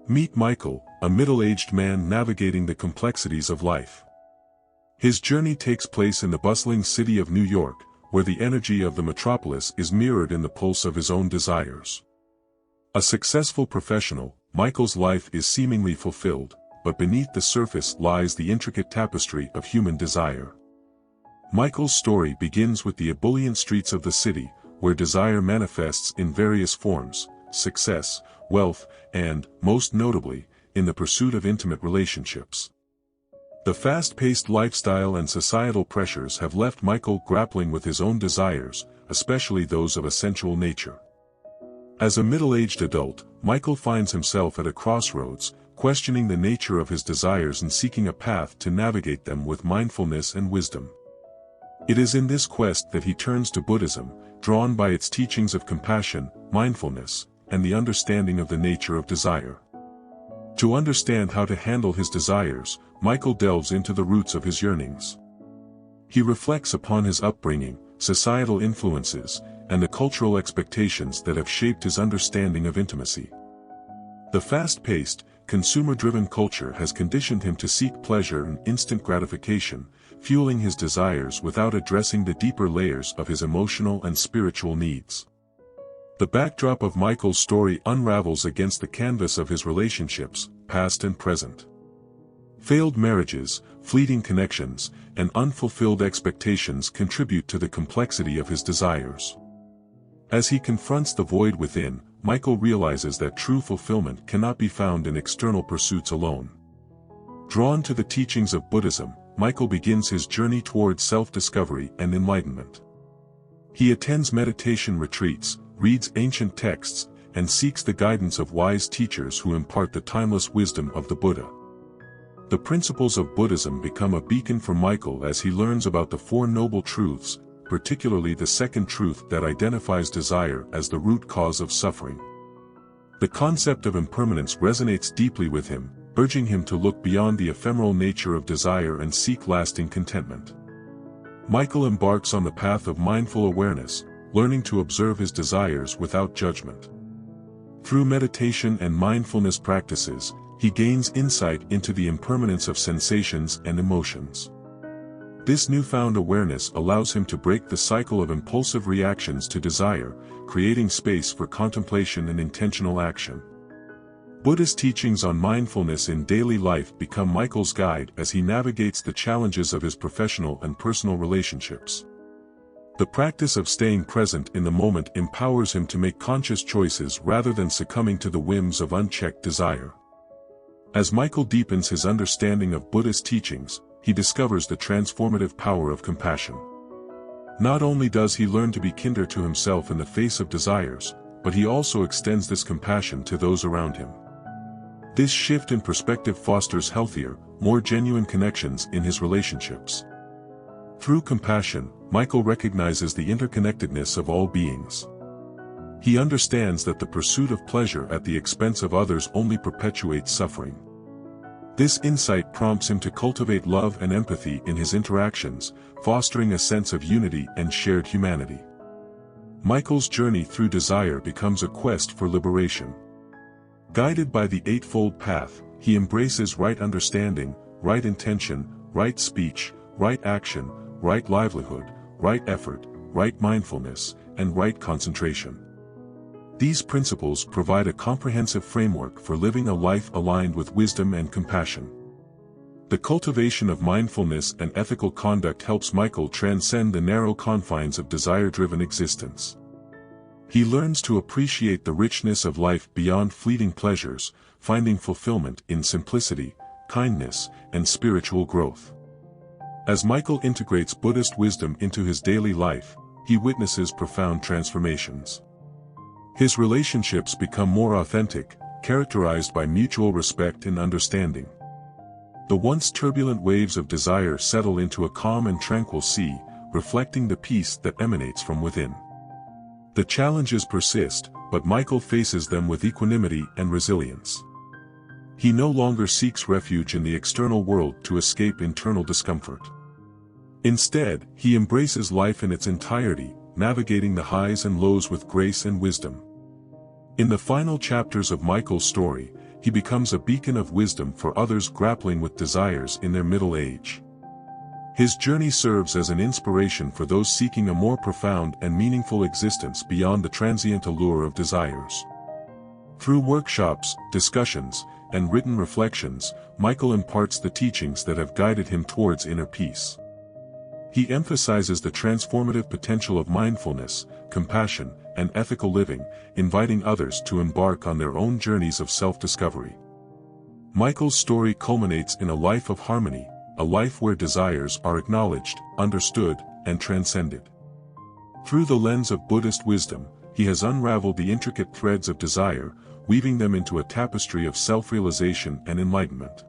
Meet Michael, a middle-aged man navigating the complexities of life. His journey takes place in the bustling city of New York, where the energy of the metropolis is mirrored in the pulse of his own desires. A successful professional, Michael's life is seemingly fulfilled, but beneath the surface lies the intricate tapestry of human desire. Michael's story begins with the ebullient streets of the city, where desire manifests in various forms: success, wealth, and, most notably, in the pursuit of intimate relationships. The fast-paced lifestyle and societal pressures have left Michael grappling with his own desires, especially those of a sensual nature. As a middle-aged adult, Michael finds himself at a crossroads, questioning the nature of his desires and seeking a path to navigate them with mindfulness and wisdom. It is in this quest that he turns to Buddhism, drawn by its teachings of compassion, mindfulness, and the understanding of the nature of desire. To understand how to handle his desires, Michael delves into the roots of his yearnings. He reflects upon his upbringing, societal influences, and the cultural expectations that have shaped his understanding of intimacy. The fast-paced, consumer-driven culture has conditioned him to seek pleasure and instant gratification, fueling his desires without addressing the deeper layers of his emotional and spiritual needs. The backdrop of Michael's story unravels against the canvas of his relationships, past and present. Failed marriages, fleeting connections, and unfulfilled expectations contribute to the complexity of his desires. As he confronts the void within, Michael realizes that true fulfillment cannot be found in external pursuits alone. Drawn to the teachings of Buddhism, Michael begins his journey towards self-discovery and enlightenment. He attends meditation retreats, reads ancient texts, and seeks the guidance of wise teachers who impart the timeless wisdom of the Buddha. The principles of Buddhism become a beacon for Michael as he learns about the Four Noble Truths, particularly the second truth that identifies desire as the root cause of suffering. The concept of impermanence resonates deeply with him, urging him to look beyond the ephemeral nature of desire and seek lasting contentment. Michael embarks on the path of mindful awareness, learning to observe his desires without judgment. Through meditation and mindfulness practices, he gains insight into the impermanence of sensations and emotions. This newfound awareness allows him to break the cycle of impulsive reactions to desire, creating space for contemplation and intentional action. Buddhist teachings on mindfulness in daily life become Michael's guide as he navigates the challenges of his professional and personal relationships. The practice of staying present in the moment empowers him to make conscious choices rather than succumbing to the whims of unchecked desire. As Michael deepens his understanding of Buddhist teachings, he discovers the transformative power of compassion. Not only does he learn to be kinder to himself in the face of desires, but he also extends this compassion to those around him. This shift in perspective fosters healthier, more genuine connections in his relationships. Through compassion, Michael recognizes the interconnectedness of all beings. He understands that the pursuit of pleasure at the expense of others only perpetuates suffering. This insight prompts him to cultivate love and empathy in his interactions, fostering a sense of unity and shared humanity. Michael's journey through desire becomes a quest for liberation. Guided by the Eightfold Path, he embraces right understanding, right intention, right speech, right action, right livelihood, right effort, right mindfulness, and right concentration. These principles provide a comprehensive framework for living a life aligned with wisdom and compassion. The cultivation of mindfulness and ethical conduct helps Michael transcend the narrow confines of desire-driven existence. He learns to appreciate the richness of life beyond fleeting pleasures, finding fulfillment in simplicity, kindness, and spiritual growth. As Michael integrates Buddhist wisdom into his daily life, he witnesses profound transformations. His relationships become more authentic, characterized by mutual respect and understanding. The once turbulent waves of desire settle into a calm and tranquil sea, reflecting the peace that emanates from within. The challenges persist, but Michael faces them with equanimity and resilience. He no longer seeks refuge in the external world to escape internal discomfort. Instead, he embraces life in its entirety, navigating the highs and lows with grace and wisdom. In the final chapters of Michael's story, he becomes a beacon of wisdom for others grappling with desires in their middle age. His journey serves as an inspiration for those seeking a more profound and meaningful existence beyond the transient allure of desires. Through workshops, discussions, and written reflections, Michael imparts the teachings that have guided him towards inner peace. He emphasizes the transformative potential of mindfulness, compassion, and ethical living, inviting others to embark on their own journeys of self-discovery. Michael's story culminates in a life of harmony, a life where desires are acknowledged, understood, and transcended. Through the lens of Buddhist wisdom, he has unraveled the intricate threads of desire, weaving them into a tapestry of self-realization and enlightenment.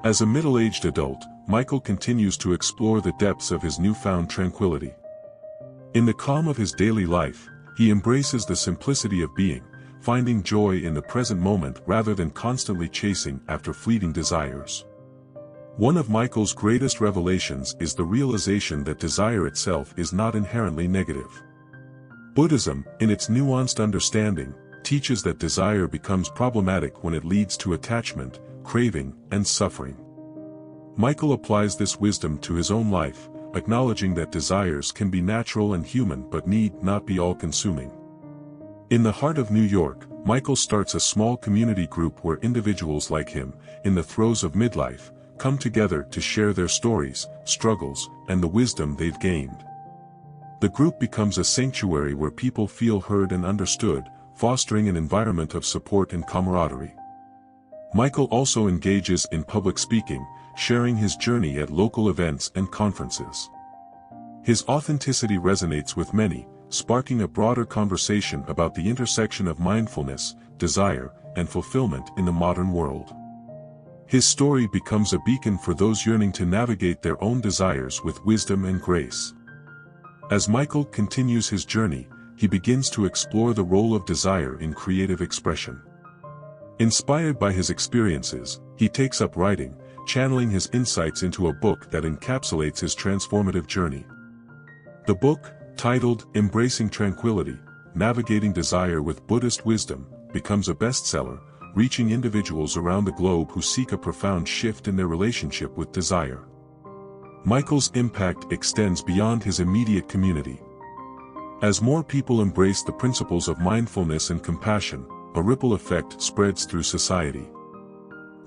As a middle-aged adult, Michael continues to explore the depths of his newfound tranquility. In the calm of his daily life, he embraces the simplicity of being, finding joy in the present moment rather than constantly chasing after fleeting desires. One of Michael's greatest revelations is the realization that desire itself is not inherently negative. Buddhism, in its nuanced understanding, teaches that desire becomes problematic when it leads to attachment, craving, and suffering. Michael applies this wisdom to his own life, acknowledging that desires can be natural and human but need not be all-consuming. In the heart of New York, Michael starts a small community group where individuals like him, in the throes of midlife, come together to share their stories, struggles, and the wisdom they've gained. The group becomes a sanctuary where people feel heard and understood, fostering an environment of support and camaraderie. Michael also engages in public speaking, sharing his journey at local events and conferences. His authenticity resonates with many, sparking a broader conversation about the intersection of mindfulness, desire, and fulfillment in the modern world. His story becomes a beacon for those yearning to navigate their own desires with wisdom and grace. As Michael continues his journey, he begins to explore the role of desire in creative expression. Inspired by his experiences, he takes up writing, channeling his insights into a book that encapsulates his transformative journey. The book, titled Embracing Tranquility, Navigating Desire with Buddhist Wisdom, becomes a bestseller, reaching individuals around the globe who seek a profound shift in their relationship with desire. Michael's impact extends beyond his immediate community. As more people embrace the principles of mindfulness and compassion, a ripple effect spreads through society.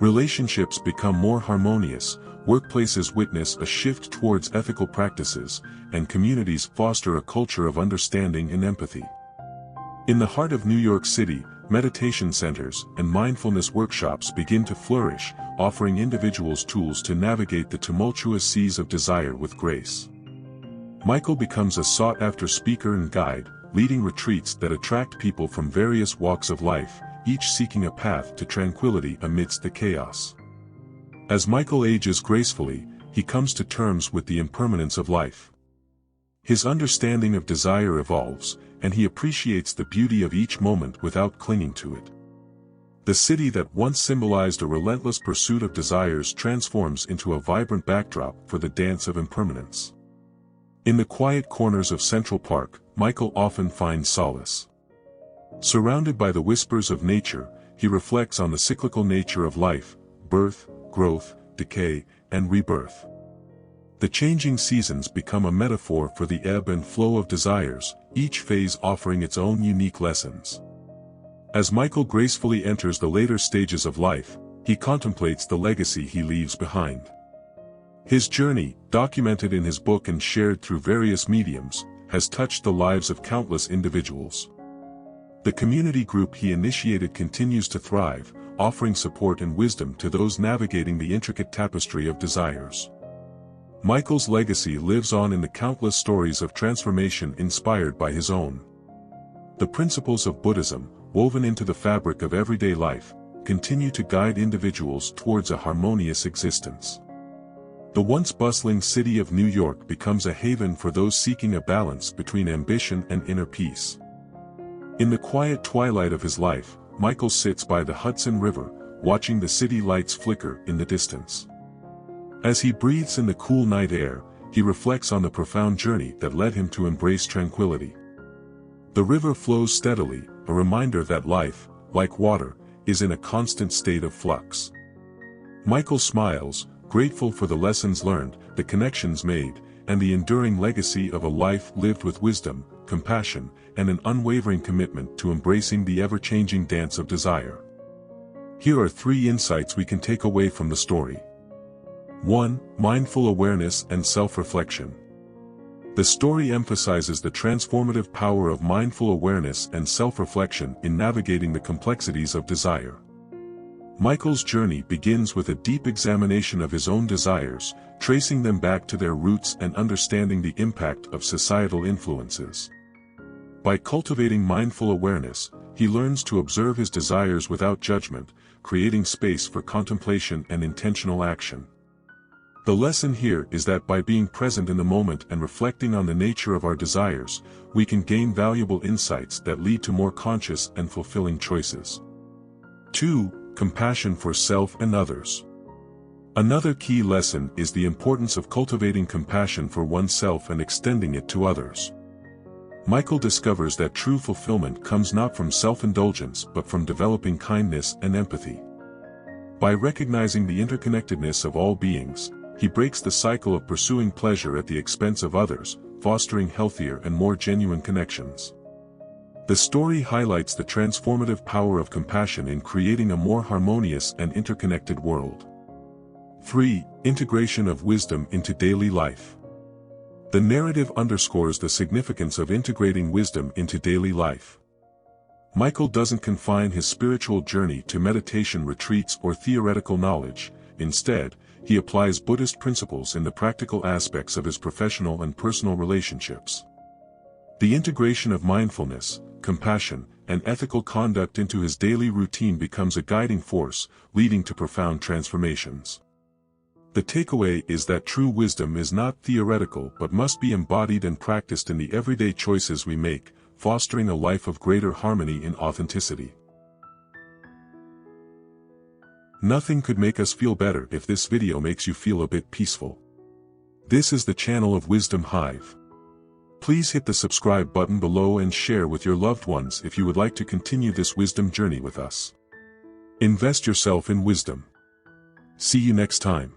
Relationships become more harmonious, workplaces witness a shift towards ethical practices, and communities foster a culture of understanding and empathy. In the heart of New York City, meditation centers and mindfulness workshops begin to flourish, offering individuals tools to navigate the tumultuous seas of desire with grace. Michael becomes a sought-after speaker and guide, leading retreats that attract people from various walks of life, each seeking a path to tranquility amidst the chaos. As Michael ages gracefully, he comes to terms with the impermanence of life. His understanding of desire evolves, and he appreciates the beauty of each moment without clinging to it. The city that once symbolized a relentless pursuit of desires transforms into a vibrant backdrop for the dance of impermanence. In the quiet corners of Central Park, Michael often finds solace. Surrounded by the whispers of nature, he reflects on the cyclical nature of life, birth, growth, decay, and rebirth. The changing seasons become a metaphor for the ebb and flow of desires, each phase offering its own unique lessons. As Michael gracefully enters the later stages of life, he contemplates the legacy he leaves behind. His journey, documented in his book and shared through various mediums, has touched the lives of countless individuals. The community group he initiated continues to thrive, offering support and wisdom to those navigating the intricate tapestry of desires. Michael's legacy lives on in the countless stories of transformation inspired by his own. The principles of Buddhism, woven into the fabric of everyday life, continue to guide individuals towards a harmonious existence. The once bustling city of New York becomes a haven for those seeking a balance between ambition and inner peace. In the quiet twilight of his life, Michael sits by the Hudson River, watching the city lights flicker in the distance. As he breathes in the cool night air, he reflects on the profound journey that led him to embrace tranquility. The river flows steadily, a reminder that life, like water, is in a constant state of flux. Michael smiles, grateful for the lessons learned, the connections made, and the enduring legacy of a life lived with wisdom, compassion, and an unwavering commitment to embracing the ever-changing dance of desire. Here are 3 insights we can take away from the story. 1. Mindful awareness and self-reflection. The story emphasizes the transformative power of mindful awareness and self-reflection in navigating the complexities of desire. Michael's journey begins with a deep examination of his own desires, tracing them back to their roots and understanding the impact of societal influences. By cultivating mindful awareness, he learns to observe his desires without judgment, creating space for contemplation and intentional action. The lesson here is that by being present in the moment and reflecting on the nature of our desires, we can gain valuable insights that lead to more conscious and fulfilling choices. 2. Compassion for self and others. Another key lesson is the importance of cultivating compassion for oneself and extending it to others. Michael discovers that true fulfillment comes not from self-indulgence but from developing kindness and empathy. By recognizing the interconnectedness of all beings, he breaks the cycle of pursuing pleasure at the expense of others, fostering healthier and more genuine connections. The story highlights the transformative power of compassion in creating a more harmonious and interconnected world. 3. Integration of wisdom into daily life. The narrative underscores the significance of integrating wisdom into daily life. Michael doesn't confine his spiritual journey to meditation retreats or theoretical knowledge. Instead, he applies Buddhist principles in the practical aspects of his professional and personal relationships. The integration of mindfulness, compassion, and ethical conduct into his daily routine becomes a guiding force, leading to profound transformations. The takeaway is that true wisdom is not theoretical but must be embodied and practiced in the everyday choices we make, fostering a life of greater harmony and authenticity. Nothing could make us feel better if this video makes you feel a bit peaceful. This is the channel of Wisdom Hive. Please hit the subscribe button below and share with your loved ones if you would like to continue this wisdom journey with us. Invest yourself in wisdom. See you next time.